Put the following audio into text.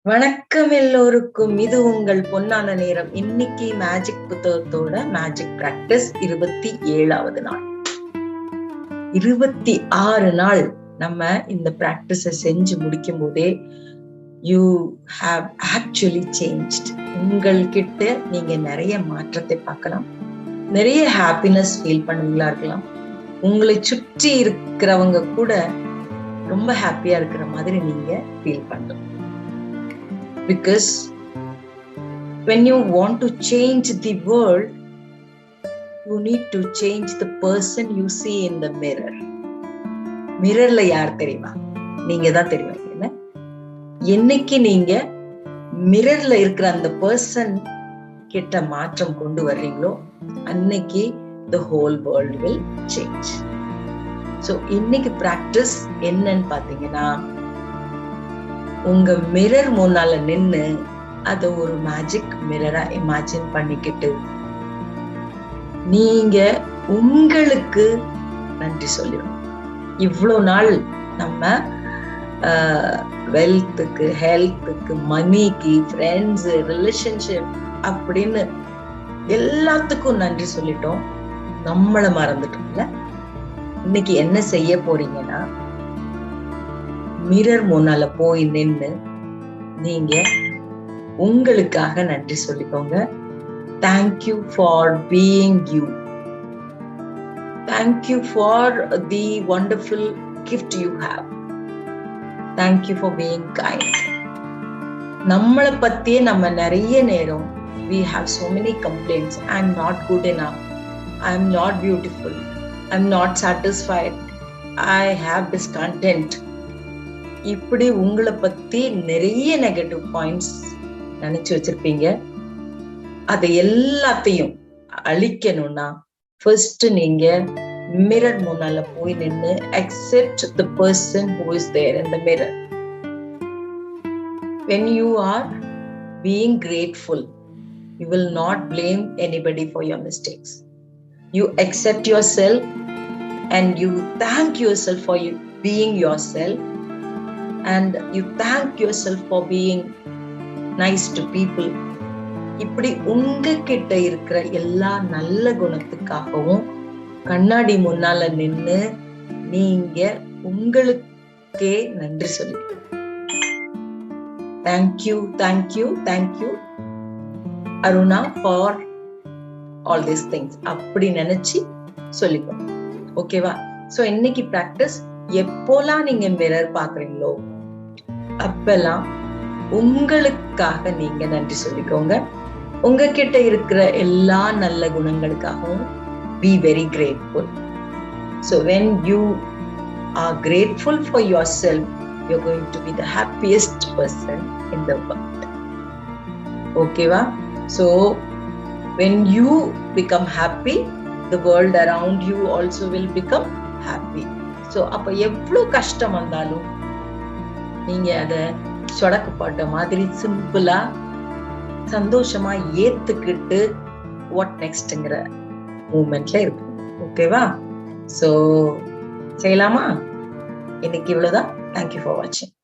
வணக்கம் எல்லோருக்கும். இது உங்கள் பொன்னான நேரம். இன்னைக்கு மேஜிக் புத்தகத்தோட மேஜிக் பிராக்டிஸ் 27வது நாள். 26 நாள் நம்ம இந்த பிராக்டிஸ செஞ்சு முடிக்கும் போதே யூ ஹாவ் ஆக்சுவலி சேஞ்ச்ட். உங்கள்கிட்ட நீங்க நிறைய மாற்றத்தை பார்க்கலாம், நிறைய ஹாப்பினஸ் ஃபீல் பண்ணுவீங்களா இருக்கலாம். உங்களை சுற்றி இருக்கிறவங்க கூட ரொம்ப ஹாப்பியா இருக்கிற மாதிரி நீங்க ஃபீல் பண்ணலாம். Because when you want to change the world, you need to change the person you see in the mirror. மிரர்ல யார் தெரியுமா? நீங்க தான் தெரியும். என்னைக்கு நீங்க மிரர்ல இருக்கிற அந்த பர்சன் கிட்ட மாற்றம் கொண்டு வர்றீங்களோ அன்னைக்கு the whole world will change. So இன்னைக்கு பிராக்டிஸ் என்னன்னு பாத்தீங்கன்னா, உங்க மிரர் முன்னால நின்னு அத ஒரு மேஜிக் மிரரா இமேஜின் பண்ணிக்கிட்டு நீங்க உங்களுக்கு நன்றி சொல்லிடணும். இவ்வளவு நாள் நம்ம வெல்த்துக்கு, ஹெல்த்துக்கு, மணிக்கு, ஃப்ரெண்ட்ஸ், ரிலேஷன்ஷிப் அப்படின்னு எல்லாத்துக்கும் நன்றி சொல்லிட்டோம். நம்மள மறந்துட்டோம்ல. இன்னைக்கு என்ன செய்ய போறீங்கன்னா, மிரர் முன்னால போய் நின்னு நீங்க உங்களுக்காக நன்றி சொல்லிக்கோங்க. Thank you for being you. Thank you for the wonderful gift you have. Thank you for being kind. நம்மளை பத்தியே நம்ம நிறைய நேரம் we have so many complaints. I'm not good enough. I'm not beautiful. I'm not satisfied. I have discontent. இப்படி உங்களை பத்தி நிறைய negative points நினைச்சு வச்சிருப்பீங்க. அதை எல்லாத்தையும் அழிக்கணும்னா ஃபர்ஸ்ட் நீங்க மிரர் முன்னால போய் நின்று accept the person who is there in the mirror. When you are being grateful, you will not blame anybody for your mistakes. You accept yourself and you thank yourself for you being yourself. And you thank yourself for being nice to people. இப்படி உங்ககிட்ட இருக்கிற எல்லா நல்ல குணத்துக்காகவும் கண்ணாடி முன்னால நின்னு நீங்க உங்களுக்கே நன்றி சொல்லிக்கணும். Thank you, thank you, thank you Aruna for all these things அப்படி நினைச்சு சொல்லிக்கணும். ஓகேவா? சோ இன்னைக்கு பிராக்டிஸ், எப்போலாம் நீங்க மிரர் பாக்குறீங்களோ அப்பெல்லாம் உங்களுக்காக நீங்க நன்றி சொல்லிக்கோங்க. உங்ககிட்ட இருக்கிற எல்லா நல்ல குணங்களுக்காகவும் be very grateful. So when you are grateful for yourself, you're going to be the happiest person in the world. Okay va? So when you become happy, the world around you also will become happy. So அப்ப எவ்வளவு கஷ்டம் வந்தாலும் நீங்க அத சொடக்கு போட்ட மாதிரி சிம்பிளா சந்தோஷமா ஏத்துக்கிட்டு வாட் நெக்ஸ்ட்ங்கிற மூமெண்ட்ல இருக்கு. ஓகேவா? சோ செய்யலாமா? இன்னைக்கு இவ்வளவுதான். தேங்க்யூ ஃபார் வாட்சிங்.